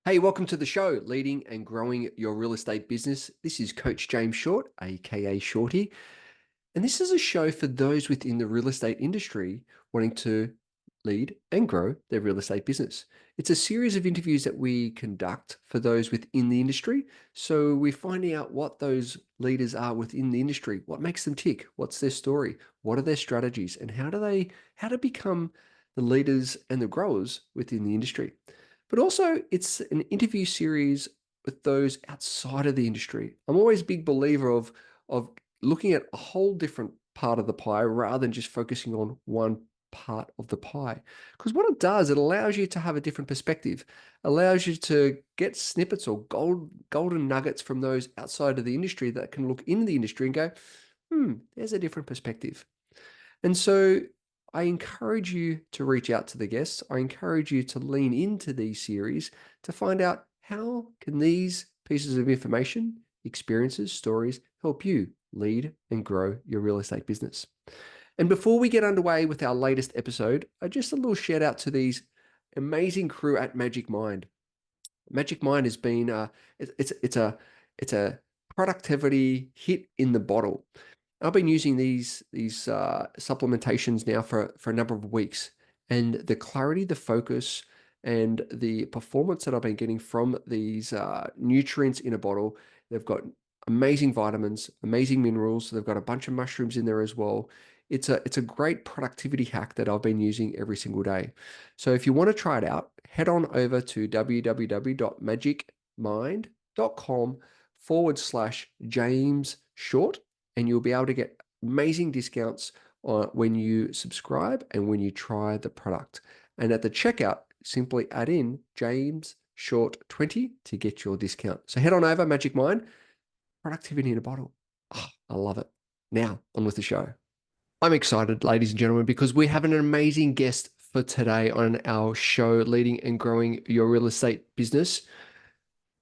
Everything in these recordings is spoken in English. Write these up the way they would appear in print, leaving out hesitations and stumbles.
Hey, welcome to the show, Leading and Growing Your Real Estate Business. This is Coach James Short, aka Shorty. And this is a show for those within the real estate industry wanting to lead and grow their real estate business. It's a series of interviews that we conduct for those within the industry. So we're finding out what those leaders are within the industry, what makes them tick, what's their story, what are their strategies, and how to become the leaders and the growers within the industry. But also, it's an interview series with those outside of the industry. I'm always a big believer of looking at a whole different part of the pie rather than just focusing on one part of the pie. Because what it does, it allows you to have a different perspective, allows you to get snippets or golden nuggets from those outside of the industry that can look in the industry and go, there's a different perspective. And so I encourage you to reach out to the guests. I encourage you to lean into these series to find out how can these pieces of information, experiences, stories help you lead and grow your real estate business. And before we get underway with our latest episode, just a little shout out to these amazing crew at Magic Mind. Magic Mind has been it's a productivity hit in the bottle. I've been using these supplementations now for a number of weeks, and the clarity, the focus, and the performance that I've been getting from these nutrients in a bottle. They've got amazing vitamins, amazing minerals. They've got a bunch of mushrooms in there as well. It's a great productivity hack that I've been using every single day. So if you want to try it out, head on over to www.magicmind.com/James Short, and you'll be able to get amazing discounts when you subscribe and when you try the product. And at the checkout, simply add in James Short 20 to get your discount. So head on over, Magic Mind, productivity in a bottle. Oh, I love it. Now, on with the show. I'm excited, ladies and gentlemen, because we have an amazing guest for today on our show, Leading and Growing Your Real Estate Business.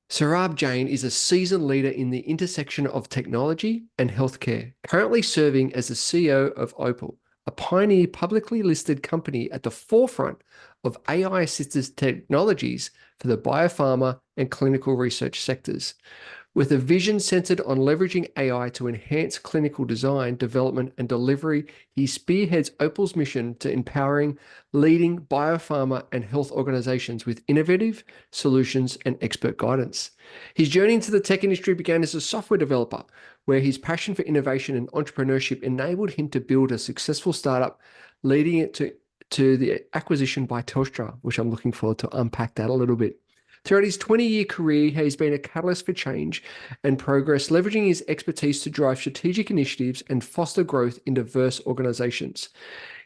Saurabh Jain is a seasoned leader in the intersection of technology and healthcare, currently serving as the CEO of Opyl, a pioneer publicly listed company at the forefront of AI-assisted technologies for the biopharma and clinical research sectors. With a vision centered on leveraging AI to enhance clinical design, development, and delivery, he spearheads Opyl's mission to empowering leading biopharma and health organizations with innovative solutions and expert guidance. His journey into the tech industry began as a software developer, where his passion for innovation and entrepreneurship enabled him to build a successful startup, leading it to the acquisition by Telstra, which I'm looking forward to unpack that a little bit. Throughout his 20-year career, he has been a catalyst for change and progress, leveraging his expertise to drive strategic initiatives and foster growth in diverse organizations.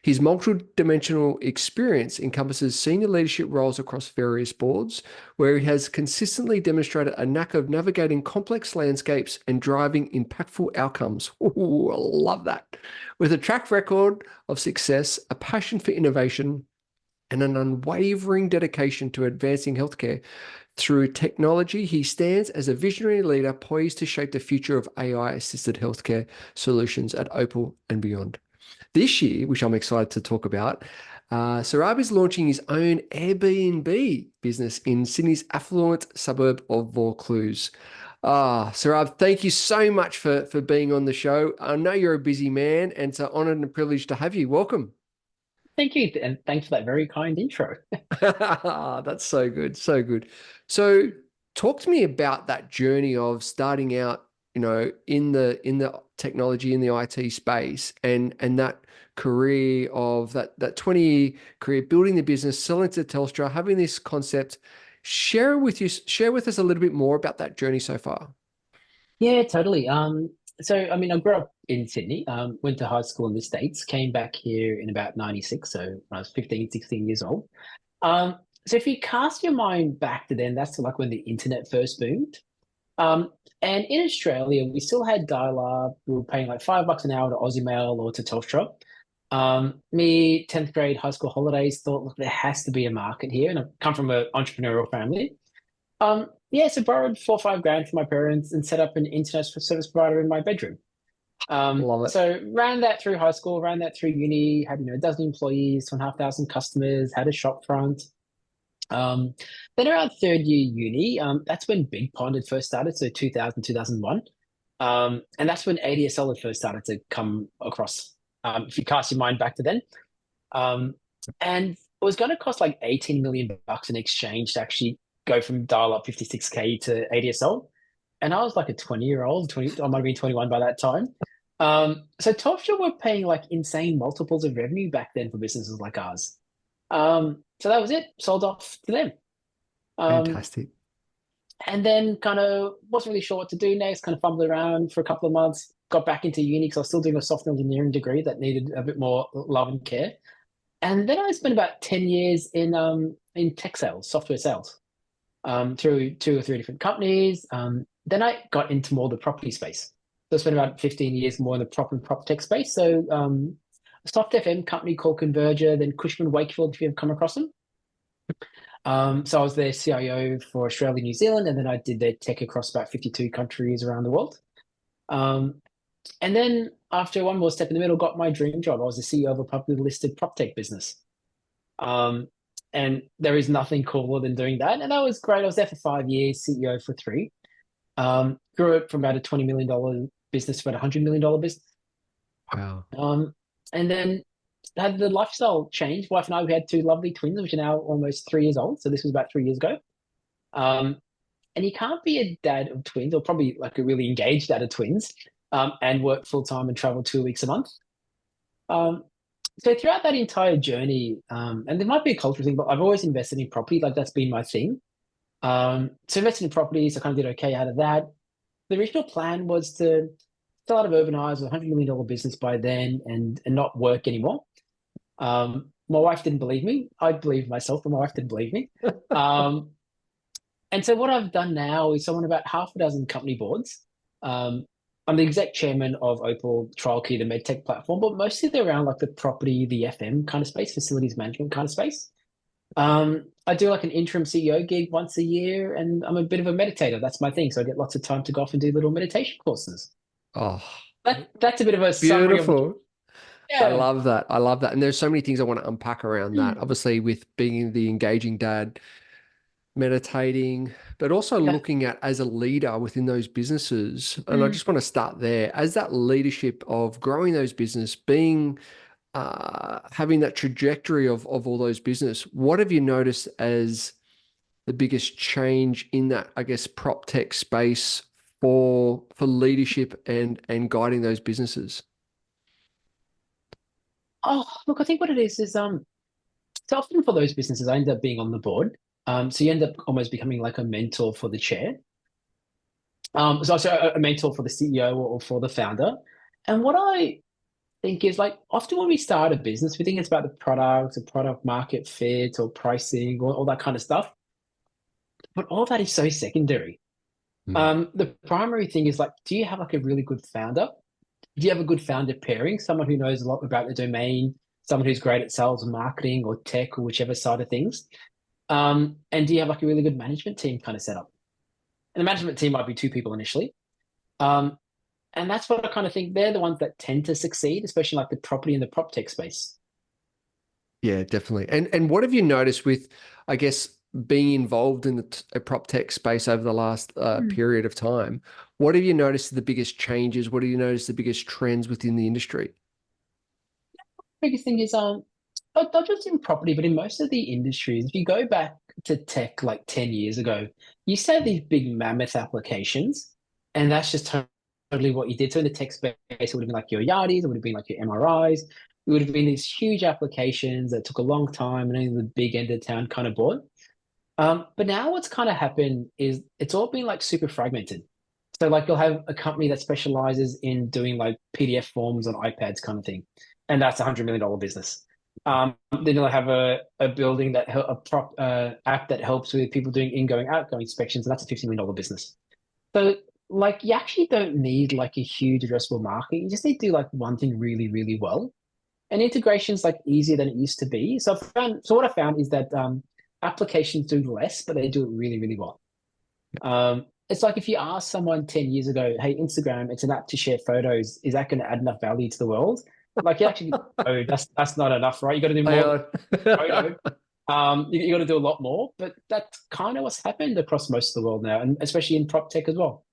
His multidimensional experience encompasses senior leadership roles across various boards, where he has consistently demonstrated a knack of navigating complex landscapes and driving impactful outcomes. Ooh, I love that. With a track record of success, a passion for innovation, and an unwavering dedication to advancing healthcare through technology, he stands as a visionary leader poised to shape the future of AI-assisted healthcare solutions at Opyl and beyond. This year, which I'm excited to talk about, Saurabh is launching his own Airbnb business in Sydney's affluent suburb of Vaucluse. Saurabh, thank you so much for being on the show. I know you're a busy man, and it's an honor and a privilege to have you. Welcome. Thank you, and thanks for that very kind intro. That's so good, so good. So, talk to me about that journey of starting out, in the technology in the IT space, and that career of that 20-year career building the business, selling to Telstra, having this concept. Share with us a little bit more about that journey so far. Yeah, totally. I grew up in Sydney, went to high school in the States, came back here in about 96, so when I was 15, 16 years old. Um, so if you cast your mind back to then, that's like when the internet first boomed. Um, and in Australia, we still had dial-up. We were paying like $5 an hour to Aussie Mail or to Telstra. Me, 10th grade high school holidays, thought, look, there has to be a market here. And I've come from an entrepreneurial family. Yeah, so borrowed 4 or 5 grand from my parents and set up an internet service provider in my bedroom. Love it. So ran that through high school, ran that through uni, had a dozen employees, 2,500 customers, had a shop front. Um, then around third year uni, that's when Big Pond had first started, so 2000, 2001. And that's when ADSL had first started to come across, if you cast your mind back to then. Um, and it was going to cost like 18 million bucks in exchange to actually go from dial-up 56K to ADSL. And I was like a 20-year-old, 20, I might have been 21 by that time. So Telstra were paying like insane multiples of revenue back then for businesses like ours. So that was it, sold off to them. Um, Fantastic. and then kind of wasn't really sure what to do next, kind of fumbled around for a couple of months, got back into uni because I was still doing a software engineering degree that needed a bit more love and care. And then I spent about 10 years in tech sales, software sales, through two or three different companies. Then I got into more the property space. So I spent about 15 years more in the prop tech space. So a soft FM company called Converger, then Cushman Wakefield, if you've come across them. So I was their CIO for Australia, New Zealand, and then I did their tech across about 52 countries around the world. Um, and then after one more step in the middle, got my dream job. I was the CEO of a publicly listed prop tech business. Um, and there is nothing cooler than doing that. And that was great. I was there for 5 years, CEO for three. Grew it from about a $20 million business to about a $100 million business. Wow. Um, and then had the lifestyle change. Wife and I, we had two lovely twins, which are now almost 3 years old. So this was about 3 years ago. Um, and you can't be a dad of twins, or probably like a really engaged dad of twins, and work full time and travel 2 weeks a month. Um, so throughout that entire journey, and there might be a cultural thing, but I've always invested in property. Like that's been my thing. So invested in properties, I kind of did okay out of that. The original plan was to sell out of Urban Eyes, a $100 million business by then, and not work anymore. My wife didn't believe me. I believed myself, but my wife didn't believe me. Um, and so what I've done now is I'm on about half a dozen company boards. Um, I'm the exec chairman of Opyl, TrialKey, the medtech platform, but mostly they're around like the property, the FM kind of space, facilities management kind of space. I do like an interim CEO gig once a year, and I'm a bit of a meditator. That's my thing. So I get lots of time to go off and do little meditation courses. Oh, That's a bit of a summary of the beautiful. I yeah, love that. I love that. And there's so many things I want to unpack around that. mm, Obviously, with being the engaging dad, meditating, but also yeah. looking at as a leader within those businesses. And I Mm. just want to start there as that leadership of growing those business, being having that trajectory of all those business. What have you noticed as the biggest change in that, I guess, prop tech space for leadership and guiding those businesses? Oh, look, I think what it is so often for those businesses, I end up being on the board. So you end up almost becoming like a mentor for the chair. So a mentor for the CEO or for the founder. And what I think is like often when we start a business, we think it's about the product market fit or pricing or all that kind of stuff. But all that is so secondary. Mm. The primary thing is like, do you have like a really good founder? Do you have a good founder pairing? Someone who knows a lot about the domain, someone who's great at sales and marketing or tech or whichever side of things. And do you have like a really good management team kind of set up? And the management team might be two people initially. Um, and that's what I kind of think they're the ones that tend to succeed, especially like the property and the prop tech space. Yeah, definitely. And what have you noticed with, I guess, being involved in the prop tech space over the last Mm. period of time? What have you noticed the biggest changes? What have you noticed the biggest trends within the industry? Biggest thing is not just in property, but in most of the industries. If you go back to tech like 10 years ago, you used to have these big mammoth applications, and that's just totally what you did. So in the tech space, it would have been like your Yardis, it would have been like your MRIs, it would have been these huge applications that took a long time and only the big end of town kind of bought. But now what's kind of happened is it's all been like super fragmented. So like you'll have a company that specializes in doing like PDF forms on iPads kind of thing, and that's $100 million business. Then you'll have a building that a prop app that helps with people doing ingoing outgoing inspections, and that's a $50 million business. So like you actually don't need like a huge addressable market. You just need to do like one thing really, really well. And integration's like easier than it used to be. So what I found is that applications do less, but they do it really, really well. It's like if you ask someone 10 years ago, hey, Instagram, it's an app to share photos. Is that going to add enough value to the world? Like you actually, oh, that's not enough, right? You got to do I, more than photo. You got to do a lot more, but that's kind of what's happened across most of the world now, and especially in prop tech as well.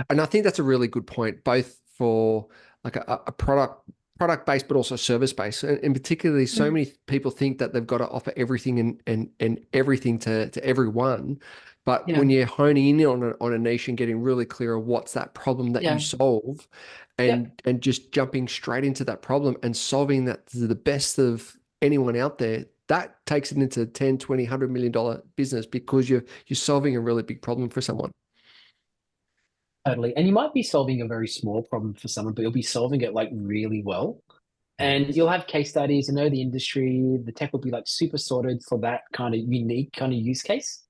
And I think that's a really good point, both for like a product based, but also service based. And particularly, so Mm. many people think that they've got to offer everything and everything to everyone. But Yeah, when you're honing in on a niche and getting really clear of what's that problem that you yeah, solve, yep, and just jumping straight into that problem and solving that to the best of anyone out there, that takes it into 10, 20, $100 million business because you're solving a really big problem for someone. totally. And you might be solving a very small problem for someone, but you'll be solving it like really well. Mm. And you'll have case studies, know the industry, the tech will be like super sorted for that kind of unique kind of use case.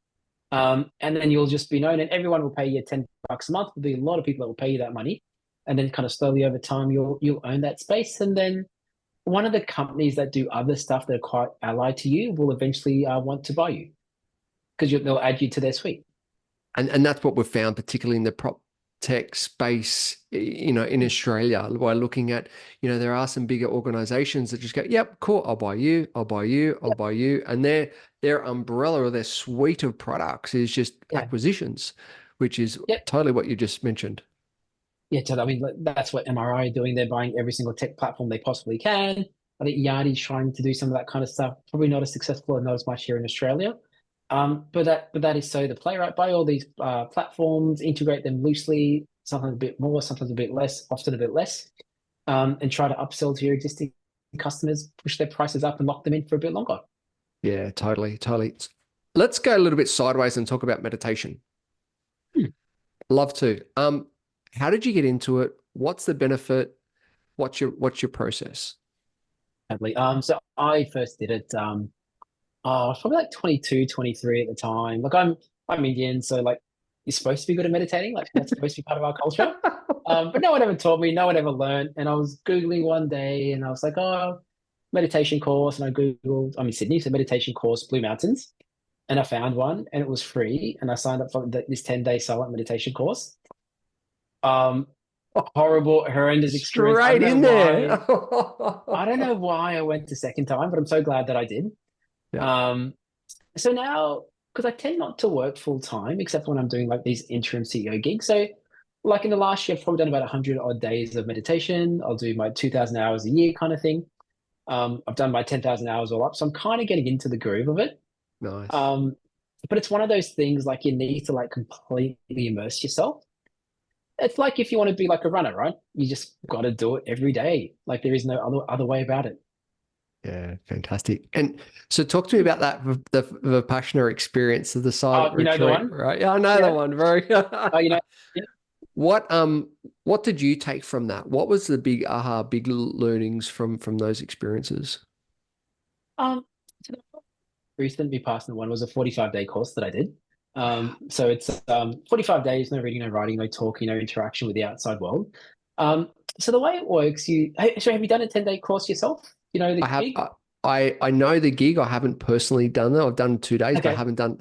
And then you'll just be known, and everyone will pay you $10 a month. There'll be a lot of people that will pay you that money, and then kind of slowly over time, you'll own that space. And then one of the companies that do other stuff that are quite allied to you will eventually want to buy you because they'll add you to their suite. And that's what we've found, particularly in the prop tech space, in Australia, by looking at, there are some bigger organizations that just go, yep, cool, I'll buy you, I'll buy you, I'll Yep. buy you. And their umbrella or their suite of products is just Yeah. acquisitions, which is Yep. totally what you just mentioned. Yeah. So I mean, that's what MRI are doing. They're buying every single tech platform they possibly can. I think Yardi's trying to do some of that kind of stuff. Probably not as successful and not as much here in Australia. But that is so the play, right? Buy all these platforms, integrate them loosely, sometimes a bit more, sometimes a bit less, often a bit less, and try to upsell to your existing customers, push their prices up, and lock them in for a bit longer. Yeah, totally, totally. Let's go a little bit sideways and talk about meditation. Hmm. Love to. How did you get into it? What's the benefit? What's your process? Sadly. So I first did it. I was probably like 22, 23 at the time. Like I'm Indian, so like you're supposed to be good at meditating. Like that's supposed to be part of our culture. But no one ever taught me, no one ever learned. And I was Googling one day and I was like, oh, meditation course. And I Googled, I'm in Sydney, so meditation course, Blue Mountains. And I found one and it was free. And I signed up for this 10-day silent meditation course. Um, Horrible, horrendous experience. Straight in there. I don't know why I went the second time, but I'm so glad that I did. Yeah. Um, So now, because I tend not to work full time, except when I'm doing like these interim CEO gigs. So, like in the last year, I've probably done about 100 odd days of meditation. I'll do my 2,000 hours a year kind of thing. I've done my 10,000 hours all up. So I'm kind of getting into the groove of it. Nice. Um, but it's one of those things like you need to like completely immerse yourself. It's like if you want to be like a runner, right? You just got to do it every day. Like there is no other way about it. Yeah, fantastic. And so talk to me about that, the Vipassana experience of the silent You know the retreat, one? right? Yeah, I know the Yeah. one, bro. You know, yeah. What did you take from that? What was the big big learnings from those experiences? Um, so recent Vipassana one was a 45-day course that I did. So it's 45 days, no reading, no writing, no talking, no interaction with the outside world. So the way it works, so have you done a 10-day course yourself? You know I the have gig? I know the gig. I haven't personally done it. I've done 2 days, but I Okay.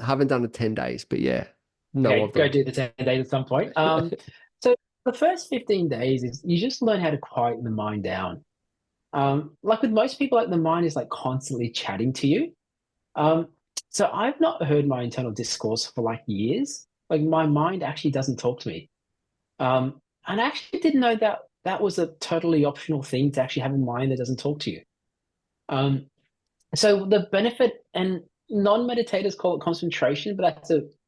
haven't done the 10 days. But yeah, know Okay, of go them. do the 10 days at some point. So the first 15 days is you just learn how to quiet the mind down. Like with most people, like the mind is like constantly chatting to you. Um, so I've not heard my internal discourse for like years. Like my mind actually doesn't talk to me. And I actually didn't know that that was a totally optional thing to actually have a mind that doesn't talk to you. Um, so the benefit and non-meditators call it concentration, but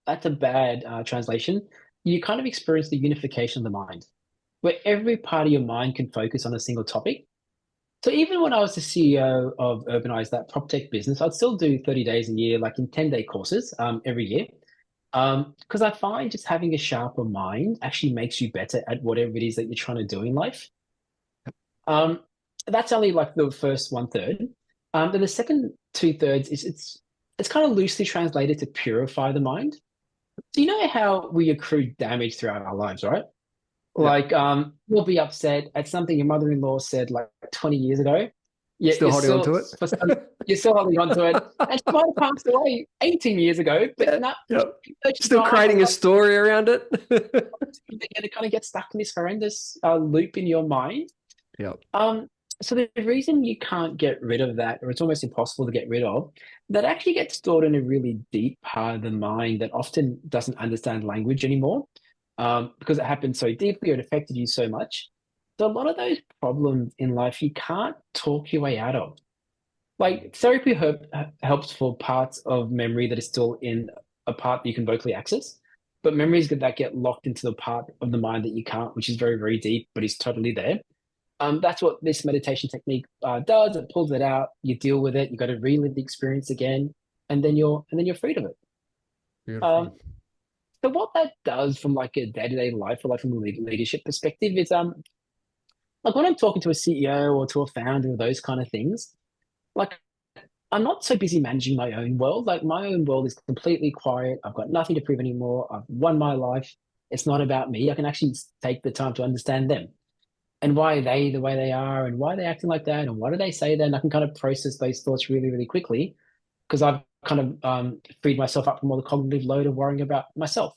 that's a bad translation. You kind of experience the unification of the mind, where every part of your mind can focus on a single topic. So even when I was the CEO of Urbanize, that prop tech business, I'd still do 30 days a year, like in 10-day courses every year. Because I find just having a sharper mind actually makes you better at whatever it is that you're trying to do in life. Um, that's only like the first one third. Then the second two thirds is it's kind of loosely translated to purify the mind. So you know how we accrue damage throughout our lives, right? Yeah. Like, you'll be upset at something your mother-in-law said like 20 years ago. Still You're holding on still to it. for some, you're still holding on to it, and she might have passed away 18 years ago, but Yeah. not Yep. she's Still gone. creating a story around it. And it kind of gets stuck in this horrendous loop in your mind. Yep. Um, So the reason you can't get rid of that, or it's almost impossible to get rid of, that actually gets stored in a really deep part of the mind that often doesn't understand language anymore, because it happened so deeply or it affected you so much. So a lot of those problems in life you can't talk your way out of. Like therapy helps for parts of memory that is still in a part that you can vocally access, but memories that get locked into the part of the mind that you can't, which is very, very deep, but is totally there. That's what this meditation technique does. It pulls it out. You deal with it. You got to relive the experience again, and then you're freed of it. Beautiful. Um, so what that does from like a day-to-day life, or like from a leadership perspective, is like when I'm talking to a CEO or to a founder or those kind of things, like I'm not so busy managing my own world. Like my own world is completely quiet. I've got nothing to prove anymore. I've won my life. It's not about me. I can actually take the time to understand them and why are they the way they are and why are they acting like that and why do they say that? And I can kind of process those thoughts really, really quickly because I've kind of freed myself up from all the cognitive load of worrying about myself.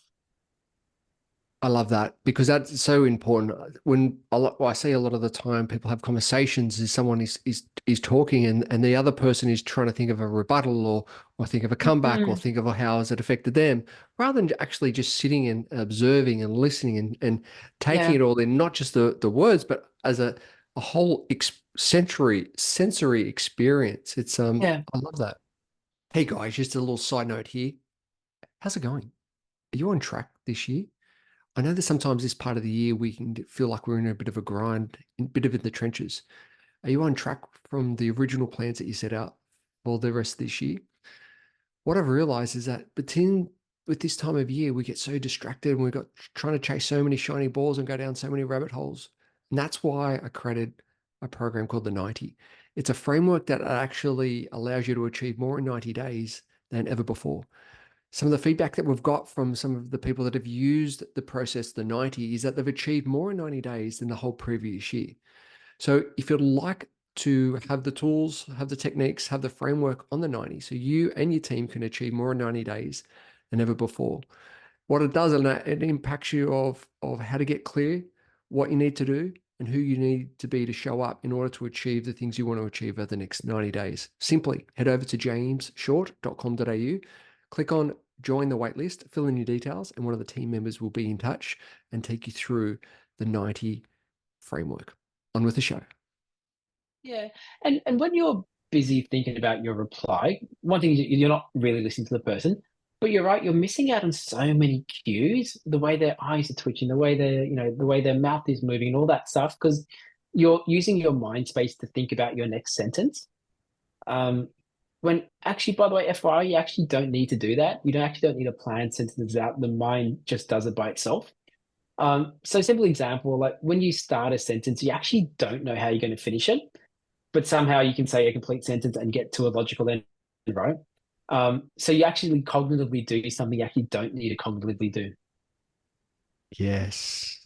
I love that because that's so important. When I see a lot of the time people have conversations, is someone is talking and the other person is trying to think of a rebuttal or think of a comeback or Mm, think of how has it affected them, rather than actually just sitting and observing and listening and taking yeah, it all in, not just the words, but as a whole sensory experience. It's yeah. I love that. Hey guys, just a little side note here. How's it going? Are you on track this year? I know that sometimes this part of the year we can feel like we're in a bit of a grind, a bit of in the trenches. Are you on track from the original plans that you set out for the rest of this year? What I've realized is that between with this time of year, we get so distracted and we've got trying to chase so many shiny balls and go down so many rabbit holes. And that's why I created a program called the 90. It's a framework that actually allows you to achieve more in 90 days than ever before. Some of the feedback that we've got from some of the people that have used the process, the 90, is that they've achieved more in 90 days than the whole previous year. So if you'd like to have the tools, have the techniques, have the framework on the 90, so you and your team can achieve more in 90 days than ever before. What it does, and it impacts you of how to get clear, what you need to do, and who you need to be to show up in order to achieve the things you want to achieve over the next 90 days. Simply head over to jamesshort.com.au, click on join the waitlist, fill in your details, and one of the team members will be in touch and take you through the 90 framework. On with the show. Yeah. And when you're busy thinking about your reply, one thing is you're not really listening to the person, but you're right, you're missing out on so many cues, the way their eyes are twitching, the way the way their mouth is moving and all that stuff, because you're using your mind space to think about your next sentence. Um, when actually, by the way, FYI, you actually don't need to do that. You don't need to plan sentences out. The mind just does it by itself. So simple example, like when you start a sentence, you actually don't know how you're going to finish it, but somehow you can say a complete sentence and get to a logical end, right? So you actually cognitively do something you actually don't need to cognitively do. Yes.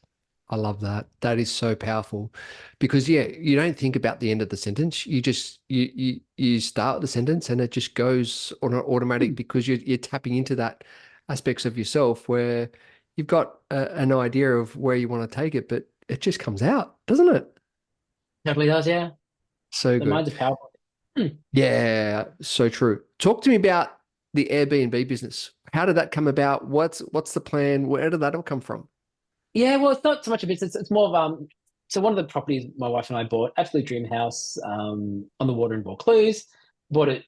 I love that. That is so powerful because yeah, you don't think about the end of the sentence. You just you start the sentence and it just goes on an automatic Hmm, because you're tapping into that aspects of yourself where you've got an idea of where you want to take it, but it just comes out, doesn't it? definitely does, yeah. So The good. mind's a powerful. Hmm. Yeah, so true. Talk to me about the Airbnb business. How did that come about? What's the plan? Where did that all come from? Yeah, well, it's not so much a business. It's more of So one of the properties my wife and I bought, absolute dream house, on the water in Vaucluse. Bought it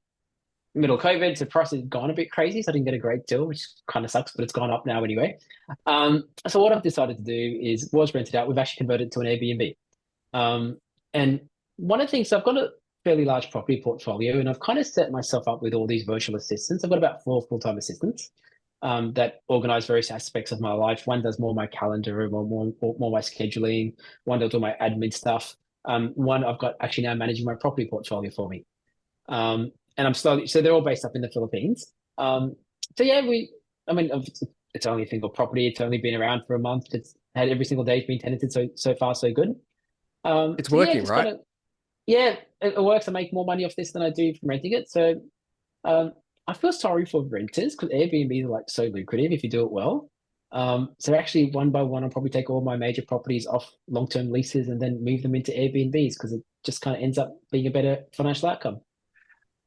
middle of COVID, so price has gone a bit crazy, so I didn't get a great deal, which kind of sucks, but it's gone up now anyway. So what I've decided to do is was rented out. We've actually converted it to an Airbnb. Um, and one of the things, so I've got a fairly large property portfolio, and I've kind of set myself up with all these virtual assistants. I've got about four full-time assistants that organize various aspects of my life. One does more my calendar, more my scheduling. One does all my admin stuff. One I've got actually now managing my property portfolio for me. And I'm slowly, so they're all based up in the Philippines. So yeah, I mean, it's only a single property. It's only been around for a month. It's had every single day it's been tenanted. So far, so good. It's So yeah, working, just right? gotta, yeah, it works. I make more money off this than I do from renting it. So, um, I feel sorry for renters because Airbnb are like so lucrative if you do it well. So actually, one by one, I'll probably take all my major properties off long-term leases and then move them into Airbnbs because it just kind of ends up being a better financial outcome.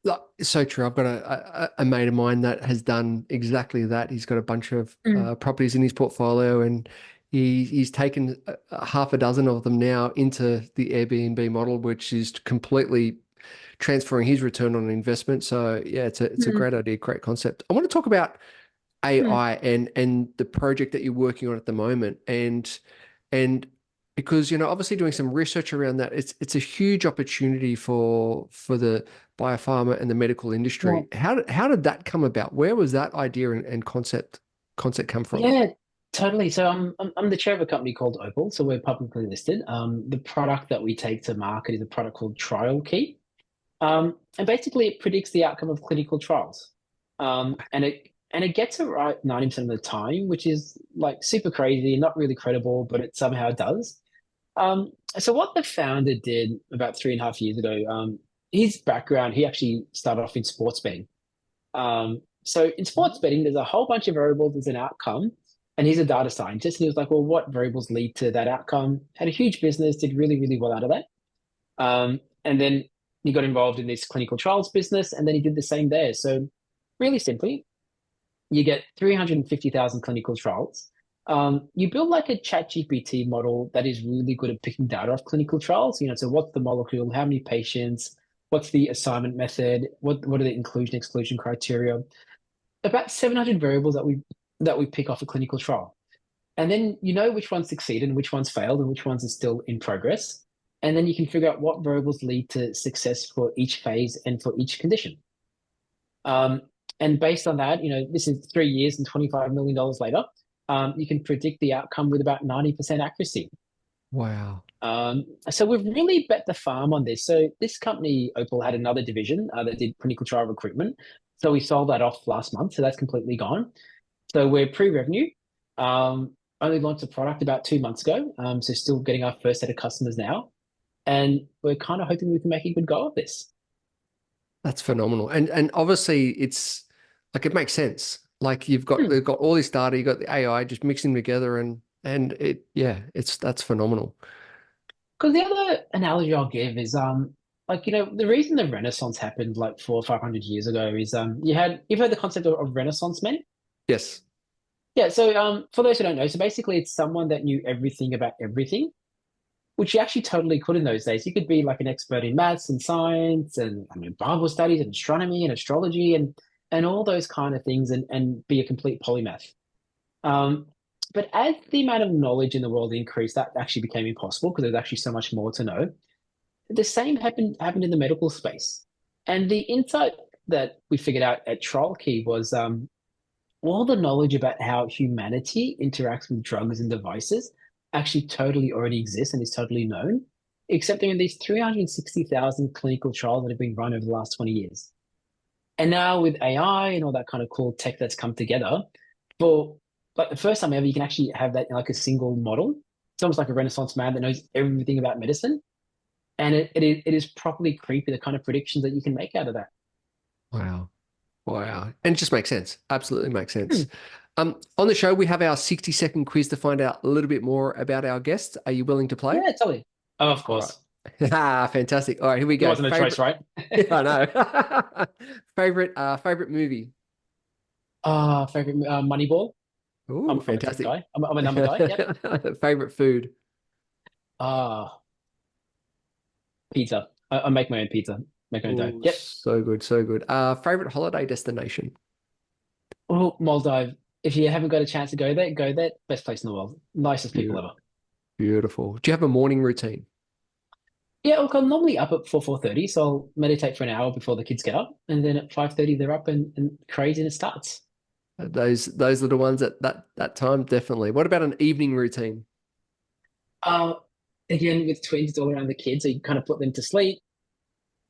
Like, so true. I've got a mate of mine that has done exactly that. He's got a bunch of Mm. properties in his portfolio, and he's taken half a dozen of them now into the Airbnb model, which is completely transferring his return on investment. So yeah, it's a Mm. great idea, great concept. I want to talk about Mm. AI and the project that you're working on at the moment, and because obviously doing some research around that, it's a huge opportunity for the biopharma and the medical Yeah. industry. How did that come about? Where was that idea and concept come from? Yeah, totally. So I'm the chair of a company called Opal, so we're publicly listed. The product that we take to market is a product called TrialKey. And basically it predicts the outcome of clinical trials. And it gets it right 90% of the time, which is like super crazy, not really credible, but it somehow does. So what the founder did about 3.5 years ago, his background, he actually started off in sports betting. So in sports betting, there's a whole bunch of variables as an outcome, and he's a data scientist. And he was like, well, what variables lead to that outcome? Had a huge business, did really, really well out of that. And then he got involved in this clinical trials business, and then he did the same there. So really simply, you get 350,000 clinical trials. You build like a chat GPT model that is really good at picking data off clinical trials. So what's the molecule? How many patients? What's the assignment method? What are the inclusion exclusion criteria? About 700 variables that we pick off a clinical trial. And then you know which ones succeeded and which ones failed and which ones are still in progress. And then you can figure out what variables lead to success for each phase and for each condition. Um, and based on that, this is 3 years and $25 million later, you can predict the outcome with about 90% accuracy. Wow. So we've really bet the farm on this. So this company, Opal, had another division that did clinical trial recruitment. So we sold that off last month. So that's completely gone. So we're pre-revenue. Only launched the product about 2 months ago. So still getting our first set of customers now. And we're kind of hoping we can make a good go of this. That's phenomenal. And obviously it's like it makes sense. Like Hmm. they've got all this data, you got the AI just mixing together and it yeah, that's phenomenal. Because the other analogy I'll give is like the reason the Renaissance happened like 400 or 500 years ago is you've heard the concept of Renaissance men. Yes. Yeah, so for those who don't know, so basically it's someone that knew everything about everything, which you actually totally could in those days. You could be like an expert in maths and science and Bible studies and astronomy and astrology and all those kind of things and be a complete polymath. Um, but as the amount of knowledge in the world increased, that actually became impossible because there's actually so much more to know. The same happened in the medical space. And the insight that we figured out at TrialKey was all the knowledge about how humanity interacts with drugs and devices actually totally already exists and is totally known, except there are these 360,000 clinical trials that have been run over the last 20 years. And now with AI and all that kind of cool tech that's come together, for like the first time ever, you can actually have that in like a single model. It's almost like a Renaissance man that knows everything about medicine. And it is properly creepy, the kind of predictions that you can make out of that. Wow. Wow. And it just makes sense. Absolutely makes Hmm. sense. On the show, we have our 60-second quiz to find out a little bit more about our guest. Are you willing to play? Yeah, totally. Oh, of All right. course. Ah, fantastic. All right, here we There go. wasn't a choice, Favorite. right? Yeah, I know. Favorite movie. Favorite Moneyball. Ooh, I'm a tech fantastic. guy. I'm a number guy. Yep. Favorite food. Ah, pizza. I make my own pizza. Make my own dough. Ooh, Yep. so good, so good. Favorite holiday destination. Oh, Maldives. If you haven't got a chance to go there, go there. Best place in the world. Nicest people Beau- ever. Beautiful. Do you have a morning routine? Yeah, look, I'm normally up at 4:30, so I'll meditate for an hour before the kids get up, and then at 5:30 they're up and craziness starts. Those little ones at that time, definitely. What about an evening routine? Uh, Again, with twins, it's all around the kids, so you kind of put them to sleep,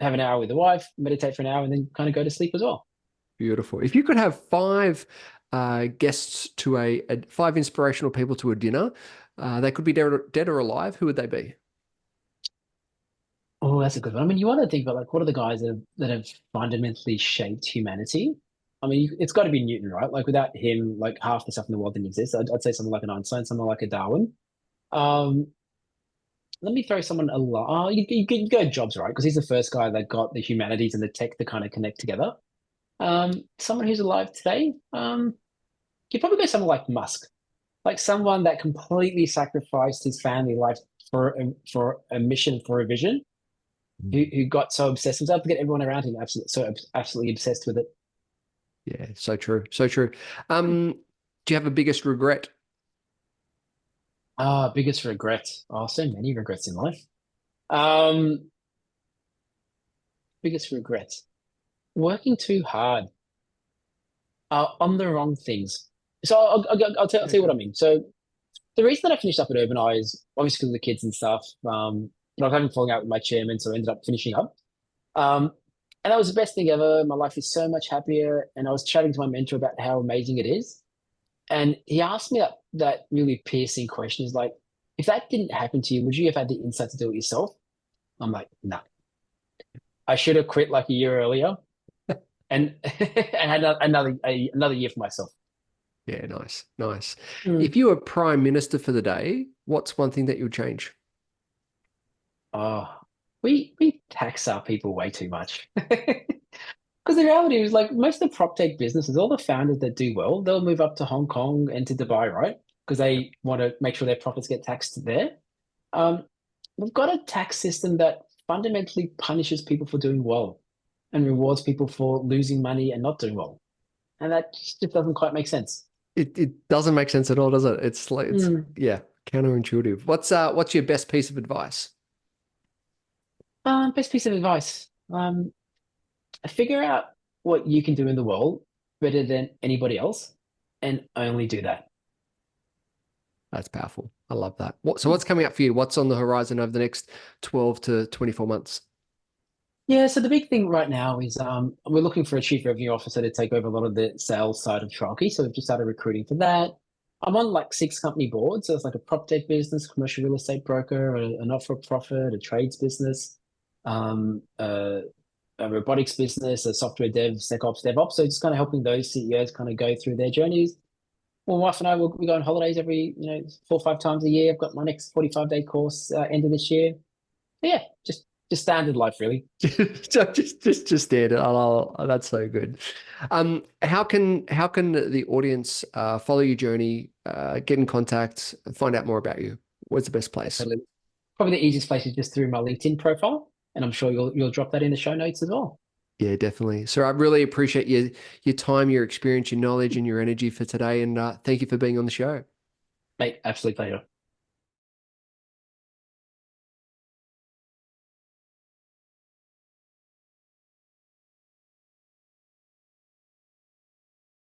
have an hour with the wife, meditate for an hour, and then kind of go to sleep as well. Beautiful. If you could have five guests to five inspirational people to a dinner, they could be dead or alive. Who would they be? Oh, that's a good one. I mean, you want to think about like what are the guys that have fundamentally shaped humanity? I mean, it's got to be Newton, right? Like without him, like half the stuff in the world didn't exist. I'd say someone like an Einstein, someone like a Darwin. Um, Let me throw someone a lot. Oh, you go Jobs, right? Because he's the first guy that got the humanities and the tech to kind of connect together. Someone who's alive today, you'd probably go someone like Musk, like someone that completely sacrificed his family life for a mission, for a vision, who got so obsessed. He was able to get everyone around him absolutely obsessed with it. Yeah, so true. So true. Do you have a biggest regret? Biggest regret. Oh, so many regrets in life. Um, Biggest regret. Working too hard on the wrong things. So I'll tell you what I mean. So the reason that I finished up at Urban Eye is obviously because of the kids and stuff. I was having falling out with my chairman, so I ended up finishing up. Um, and that was the best thing ever. My life is so much happier. And I was chatting to my mentor about how amazing it is. And he asked me that really piercing question is like, if that didn't happen to you, would you have had the insight to do it yourself? I'm like, no. I should have quit like a year earlier and and had another year for myself. Yeah, nice, nice. Mm. If you were prime minister for the day, what's one thing that you would change? Oh, we tax our people way too much. Because the reality is, like most of the prop tech businesses, all the founders that do well, they'll move up to Hong Kong and to Dubai, right? Because they want to make sure their profits get taxed there. Um, we've got a tax system that fundamentally punishes people for doing well and rewards people for losing money and not doing well. And that just doesn't quite make sense. It doesn't make sense at all, does it? It's like Mm. yeah, counterintuitive. What's your best piece of advice? Best piece of advice. Figure out what you can do in the world better than anybody else and only do that. That's powerful. I love that. What's coming up for you? What's on the horizon over the next 12 to 24 months? Yeah, so the big thing right now is we're looking for a chief revenue officer to take over a lot of the sales side of TrialKey. So we've just started recruiting for that. I'm on like 6 company boards. So it's like a prop tech business, commercial real estate broker, a not-for-profit, a trades business, um, a, a robotics business, a software dev, SecOps, DevOps. So just kind of helping those CEOs kind of go through their journeys. Well, my wife and I we go on holidays every 4 or 5 times a year. I've got my next 45-day course end of this year. So yeah, just standard life really. So just standard. That's so good. How can the audience follow your journey, get in contact, find out more about you? What's the best place? Totally. Probably the easiest place is just through my LinkedIn profile, and I'm sure you'll drop that in the show notes as well. Yeah, definitely. So I really appreciate your time, your experience, your knowledge, and your energy for today. And thank you for being on the show. Mate, absolute pleasure.